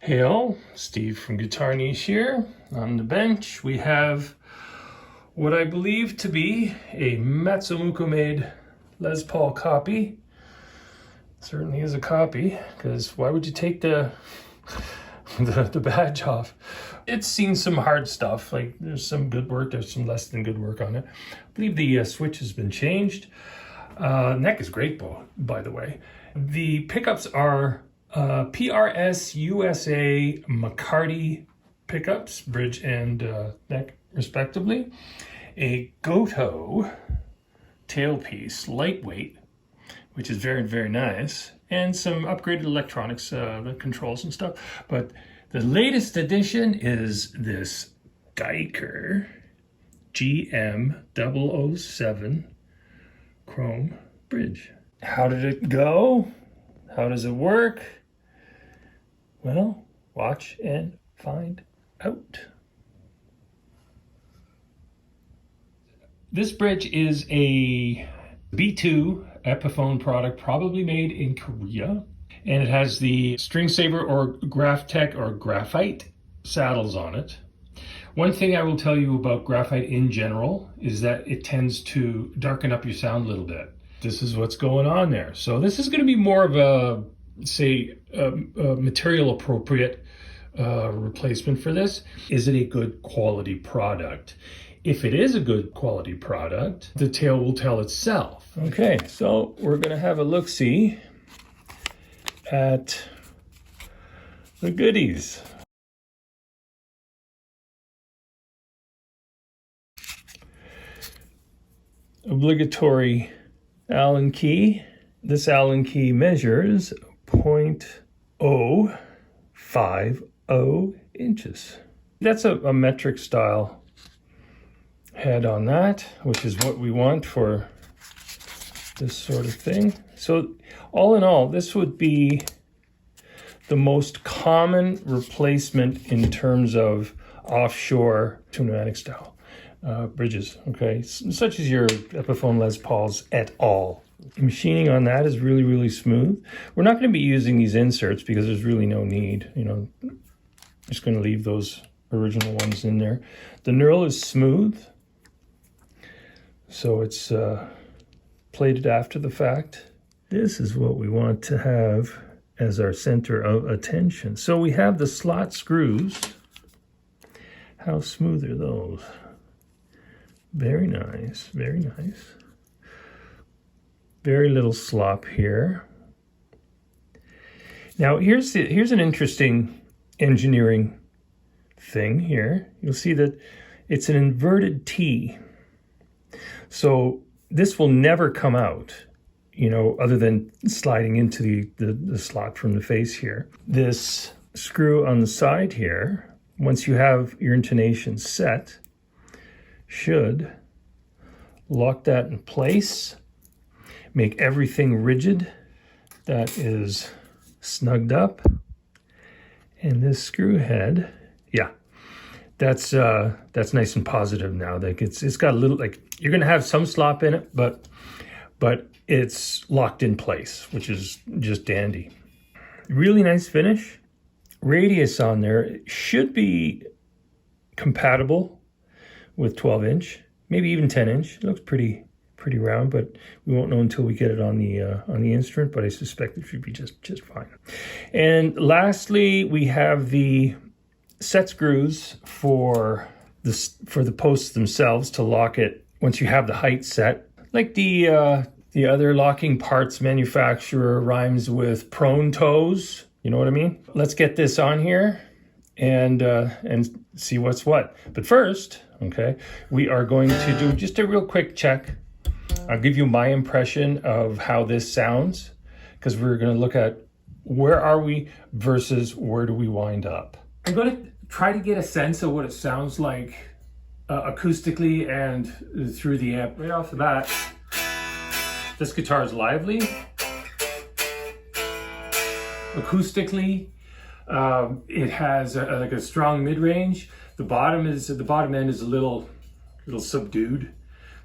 Hey all, Steve from GuitarNiche here. On the bench we have what I believe to be a Matsumoto made Les Paul copy. Certainly is a copy, because why would you take the badge off? It's seen some hard stuff, like there's some good work, there's some less than good work on it. I believe the switch has been changed. Neck is great, by the way. The pickups are PRS USA McCarty pickups, bridge and neck respectively. A Goto tailpiece, lightweight, which is very, very nice. And some upgraded electronics, the controls and stuff. But the latest addition is this Guyker GM-007 chrome bridge. How did it go? How does it work? Well, watch and find out. This bridge is a B2 Epiphone product, probably made in Korea. And it has the String Saver or Graphtec or Graphite saddles on it. One thing I will tell you about graphite in general is that it tends to darken up your sound a little bit. This is what's going on there. So this is going to be more of a, say, a material appropriate replacement for this. Is it a good quality product? If it is a good quality product, the tale will tell itself. Okay, so we're going to have a look-see at the goodies. Obligatory Allen key. This Allen key measures 0.050 inches. That's a metric style head on that, which is what we want for this sort of thing. So all in all, this would be the most common replacement in terms of offshore Tune-O-Matic style bridges, okay? Such as your Epiphone Les Pauls et al. The machining on that is really, really smooth. We're not going to be using these inserts because there's really no need, you know. Just going to leave those original ones in there. The knurl is smooth, so it's plated after the fact. This is what we want to have as our center of attention. So we have the slot screws. How smooth are those? Very nice, very nice. Very little slop here. Now here's an interesting engineering thing here. You'll see that it's an inverted T. So this will never come out, you know, other than sliding into the slot from the face here. This screw on the side here, once you have your intonation set, should lock that in place, make everything rigid that is snugged up. And this screw head, yeah, that's nice and positive now. Like it's got a little, like, you're gonna have some slop in it, but it's locked in place, which is just dandy. Really nice finish. Radius on there should be compatible with 12-inch, maybe even 10-inch. It looks pretty round, but we won't know until we get it on the instrument, but I suspect it should be just fine. And lastly, we have the set screws for the posts themselves to lock it once you have the height set. Like the other locking parts manufacturer rhymes with prone toes. You know what I mean? Let's get this on here and see what's what. But first, okay, we are going to do just a real quick check. I'll give you my impression of how this sounds, because we're going to look at where are we versus where do we wind up. I'm going to try to get a sense of what it sounds like acoustically and through the amp. Right off the bat, this guitar is lively. Acoustically, it has like a strong mid-range. The bottom end is a little subdued.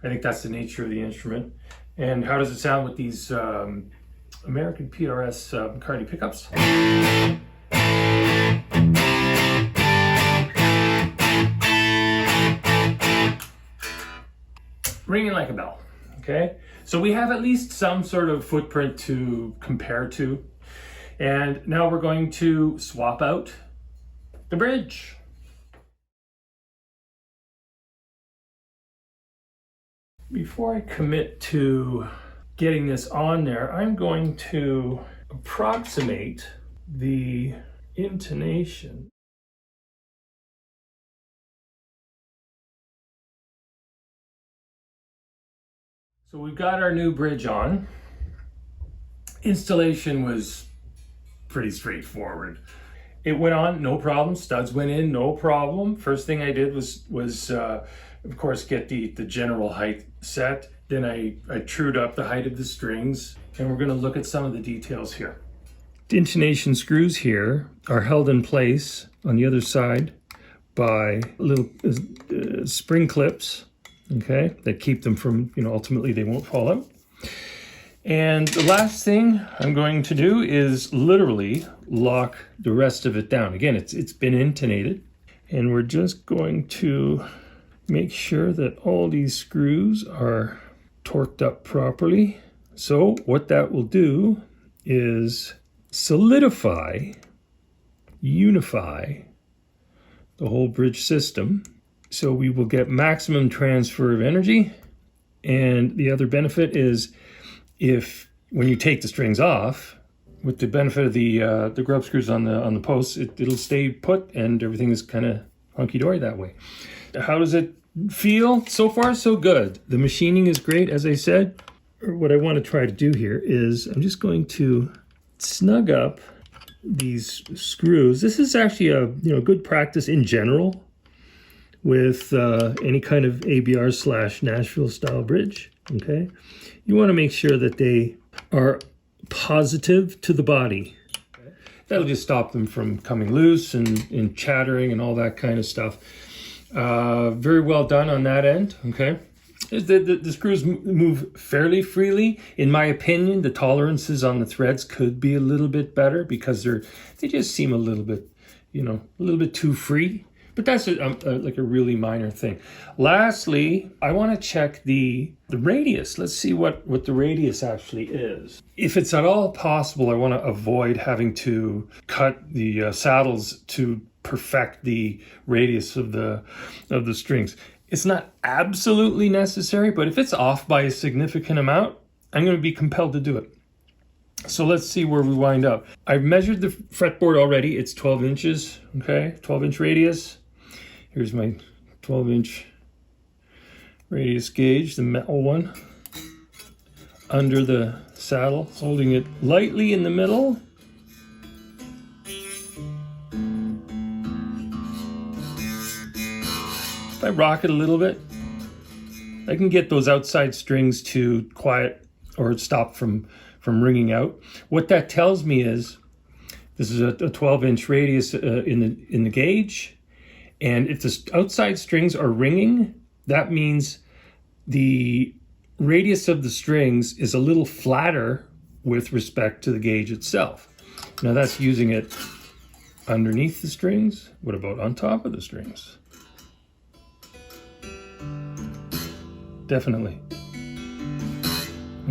I think that's the nature of the instrument. And how does it sound with these American PRS McCarty pickups? ringing like a bell, okay? So we have at least some sort of footprint to compare to. And now we're going to swap out the bridge. Before I commit to getting this on there, I'm going to approximate the intonation. So we've got our new bridge on. Installation was pretty straightforward. It went on, no problem. Studs went in, no problem. First thing I did was of course, get the general height set. Then I trued up the height of the strings, and we're going to look at some of the details here. The intonation screws here are held in place on the other side by little spring clips, okay, that keep them from, ultimately they won't fall out. And the last thing I'm going to do is literally lock the rest of it down. Again, it's been intonated, and we're just going to make sure that all these screws are torqued up properly. So what that will do is solidify, unify the whole bridge system. So we will get maximum transfer of energy. And the other benefit is when you take the strings off, with the benefit of the grub screws on the posts, it'll stay put and everything is kind of hunky-dory that way. How does it feel? So far, so good. The machining is great, as I said. What I want to try to do here is I'm just going to snug up these screws. This is actually a good practice in general with any kind of ABR/Nashville style bridge. Okay, you want to make sure that they are positive to the body. That'll just stop them from coming loose and chattering and all that kind of stuff. Very well done on that end, okay? The screws move fairly freely. In my opinion, the tolerances on the threads could be a little bit better because they just seem a little bit, a little bit too free. But that's like a really minor thing. Lastly, I want to check the radius. Let's see what the radius actually is. If it's at all possible, I want to avoid having to cut the saddles to perfect the radius of the strings. It's not absolutely necessary, but if it's off by a significant amount, I'm going to be compelled to do it. So let's see where we wind up. I've measured the fretboard already. It's 12 inches, okay? 12-inch radius. Here's my 12-inch radius gauge, the metal one, under the saddle, holding it lightly in the middle. If I rock it a little bit, I can get those outside strings to quiet or stop from ringing out. What that tells me is this is a 12-inch radius in the gauge, and if the outside strings are ringing, that means the radius of the strings is a little flatter with respect to the gauge itself. Now that's using it underneath the strings. What about on top of the strings? Definitely.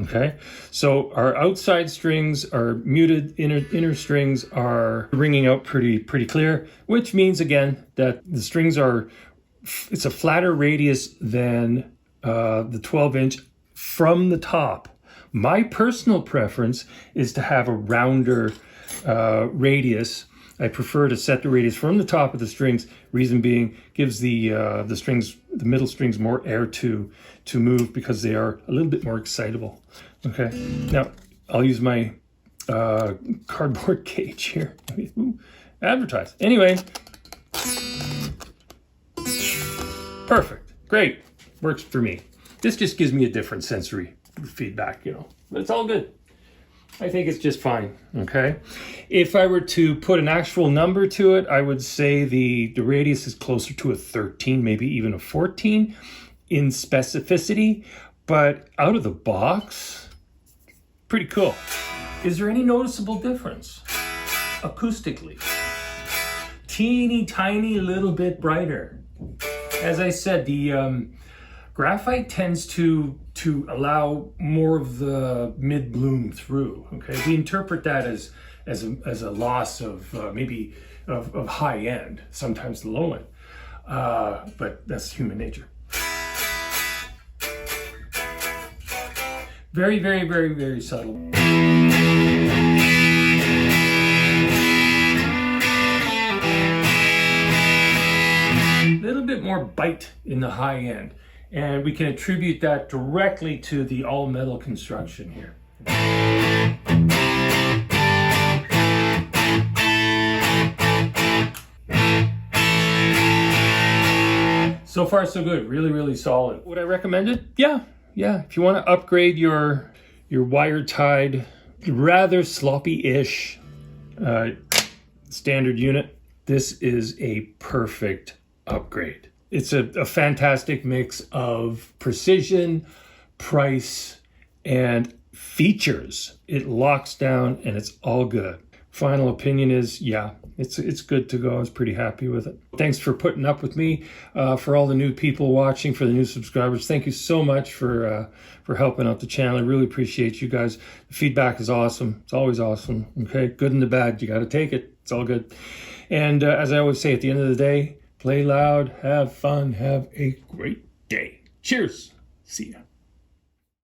Okay, so our outside strings are muted, inner strings are ringing out pretty clear, which means again that the strings it's a flatter radius than the 12-inch from the top. My personal preference is to have a rounder radius. I prefer to set the radius from the top of the strings. Reason being, gives the middle strings more air to move because they are a little bit more excitable. Okay, now I'll use my cardboard gauge here. Ooh, advertise. Anyway, perfect, great, works for me. This just gives me a different sensory feedback, but it's all good. I think it's just fine, okay? If I were to put an actual number to it, I would say the radius is closer to a 13, maybe even a 14 in specificity, but out of the box, pretty cool. Is there any noticeable difference acoustically? Teeny tiny little bit brighter. As I said, the Graphite tends to allow more of the mid bloom through. Okay, we interpret that as a loss of maybe of high end, sometimes the low end, but that's human nature. Very, very, very, very subtle. A little bit more bite in the high end, and we can attribute that directly to the all metal construction here. So far so good, really, really solid. Would I recommend it? Yeah. If you want to upgrade your wire tied, rather sloppy-ish standard unit, this is a perfect upgrade. It's a fantastic mix of precision, price, and features. It locks down and it's all good. Final opinion is, yeah, it's good to go. I was pretty happy with it. Thanks for putting up with me. For all the new people watching, for the new subscribers, thank you so much for helping out the channel. I really appreciate you guys. The feedback is awesome. It's always awesome. Okay, good and the bad. You got to take it. It's all good. And as I always say, at the end of the day, play loud, have fun, have a great day. Cheers. See ya.